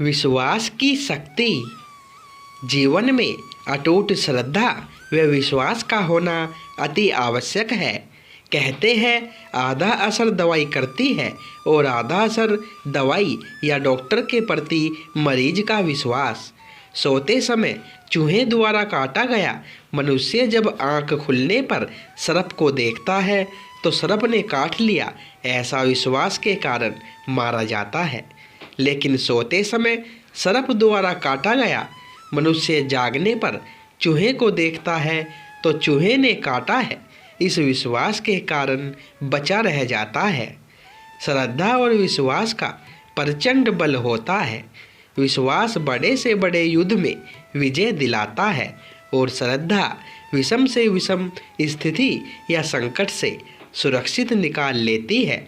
विश्वास की शक्ति। जीवन में अटूट श्रद्धा व विश्वास का होना अति आवश्यक है। कहते हैं आधा असर दवाई करती है और आधा असर दवाई या डॉक्टर के प्रति मरीज का विश्वास। सोते समय चूहे द्वारा काटा गया मनुष्य जब आंख खुलने पर सर्प को देखता है तो सर्प ने काट लिया ऐसा विश्वास के कारण मारा जाता है। लेकिन सोते समय सर्प द्वारा काटा गया मनुष्य जागने पर चूहे को देखता है तो चूहे ने काटा है इस विश्वास के कारण बचा रह जाता है। श्रद्धा और विश्वास का प्रचंड बल होता है। विश्वास बड़े से बड़े युद्ध में विजय दिलाता है और श्रद्धा विषम से विषम स्थिति या संकट से सुरक्षित निकाल लेती है।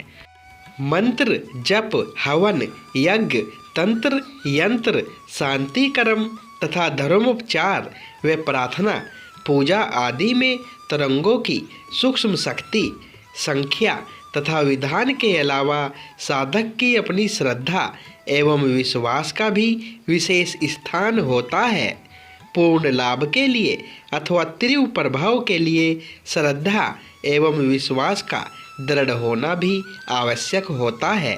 मंत्र, जप, हवन, यज्ञ, तंत्र, यंत्र, शांति कर्म तथा धर्मोपचार व प्रार्थना पूजा आदि में तरंगों की सूक्ष्म शक्ति, संख्या तथा विधान के अलावा साधक की अपनी श्रद्धा एवं विश्वास का भी विशेष स्थान होता है। पूर्ण लाभ के लिए अथवा तीव्र प्रभाव के लिए श्रद्धा एवं विश्वास का दृढ़ होना भी आवश्यक होता है।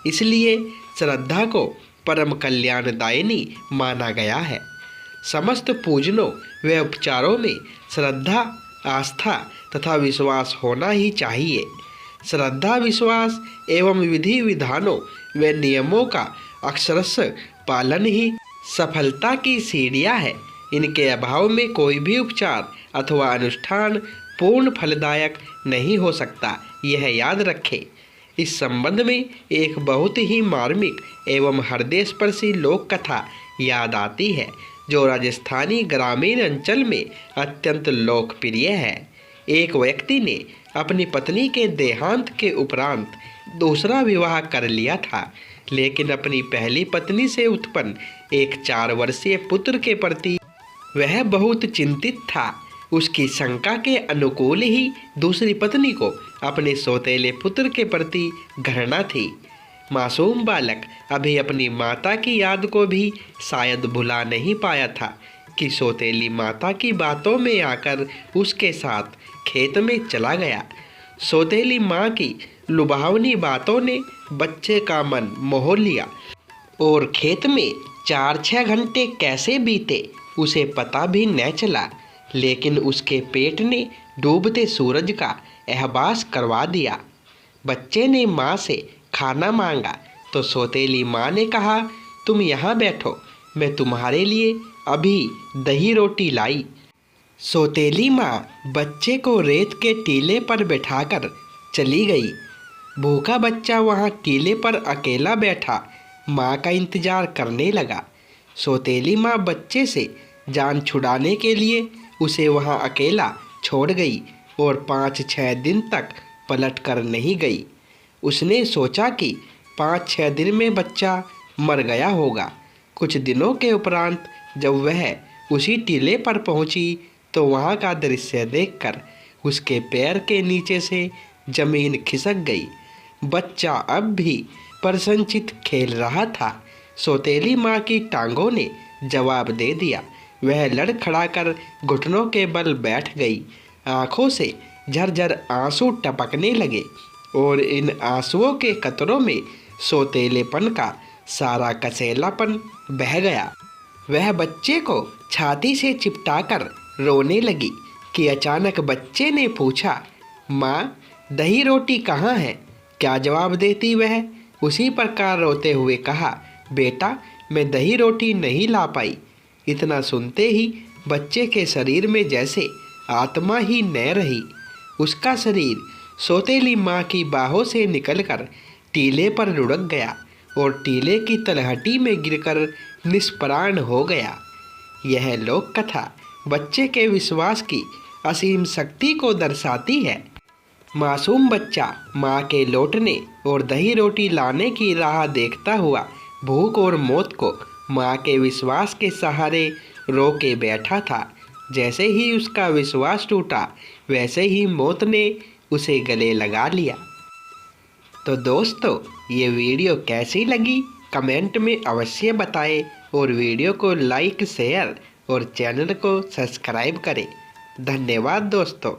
इसलिए श्रद्धा को परम कल्याणदायिनी माना गया है। समस्त पूजनों व उपचारों में श्रद्धा, आस्था तथा विश्वास होना ही चाहिए। श्रद्धा, विश्वास एवं विधि विधानों व नियमों का अक्षरश पालन ही सफलता की सीढ़ियाँ है। इनके अभाव में कोई भी उपचार अथवा अनुष्ठान पूर्ण फलदायक नहीं हो सकता, यह याद रखें। इस संबंध में एक बहुत ही मार्मिक एवं हृदयस्पर्शी लोक कथा याद आती है जो राजस्थानी ग्रामीण अंचल में अत्यंत लोकप्रिय है। एक व्यक्ति ने अपनी पत्नी के देहांत के उपरांत दूसरा विवाह कर लिया था, लेकिन अपनी पहली पत्नी से उत्पन्न एक 4 वर्षीय पुत्र के प्रति वह बहुत चिंतित था। उसकी शंका के अनुकूल ही दूसरी पत्नी को अपने सौतेले पुत्र के प्रति घृणा थी। मासूम बालक अभी अपनी माता की याद को भी शायद भुला नहीं पाया था कि सौतेली माता की बातों में आकर उसके साथ खेत में चला गया। सौतेली माँ की लुभावनी बातों ने बच्चे का मन मोह लिया और खेत में 4-6 घंटे कैसे बीते उसे पता भी न चला। लेकिन उसके पेट ने डूबते सूरज का एहसास करवा दिया। बच्चे ने माँ से खाना मांगा तो सौतेली माँ ने कहा, तुम यहाँ बैठो, मैं तुम्हारे लिए अभी दही रोटी लाई। सौतेली माँ बच्चे को रेत के टीले पर बैठाकर चली गई। भूखा बच्चा वहाँ टीले पर अकेला बैठा माँ का इंतजार करने लगा। सौतेली माँ बच्चे से जान छुड़ाने के लिए उसे वहाँ अकेला छोड़ गई और 5-6 दिन तक पलट कर नहीं गई। उसने सोचा कि 5-6 दिन में बच्चा मर गया होगा। कुछ दिनों के उपरांत जब वह उसी टीले पर पहुंची तो वहां का दृश्य देखकर उसके पैर के नीचे से जमीन खिसक गई। बच्चा अब भी प्रसन्नचित खेल रहा था। सौतेली माँ की टांगों ने जवाब दे दिया। वह लड़खड़ाकर घुटनों के बल बैठ गई। आंखों से झरझर आंसू टपकने लगे और इन आंसुओं के कतरों में सौतेलेपन का सारा कसेलापन बह गया। वह बच्चे को छाती से चिपटाकर रोने लगी कि अचानक बच्चे ने पूछा, माँ दही रोटी कहाँ है? क्या जवाब देती वह उसी प्रकार रोते हुए कहा, बेटा मैं दही रोटी नहीं ला पाई। इतना सुनते ही बच्चे के शरीर में जैसे आत्मा ही न रही। उसका शरीर सौतेली माँ की बाहों से निकलकर टीले पर लुढ़क गया और टीले की तलहटी में गिरकर निष्प्राण हो गया। यह लोक कथा बच्चे के विश्वास की असीम शक्ति को दर्शाती है। मासूम बच्चा माँ के लौटने और दही रोटी लाने की राह देखता हुआ भूख और मौत को माँ के विश्वास के सहारे रोके बैठा था। जैसे ही उसका विश्वास टूटा वैसे ही मौत ने उसे गले लगा लिया। तो दोस्तों, ये वीडियो कैसी लगी कमेंट में अवश्य बताएं और वीडियो को लाइक शेयर और चैनल को सब्सक्राइब करें। धन्यवाद दोस्तों।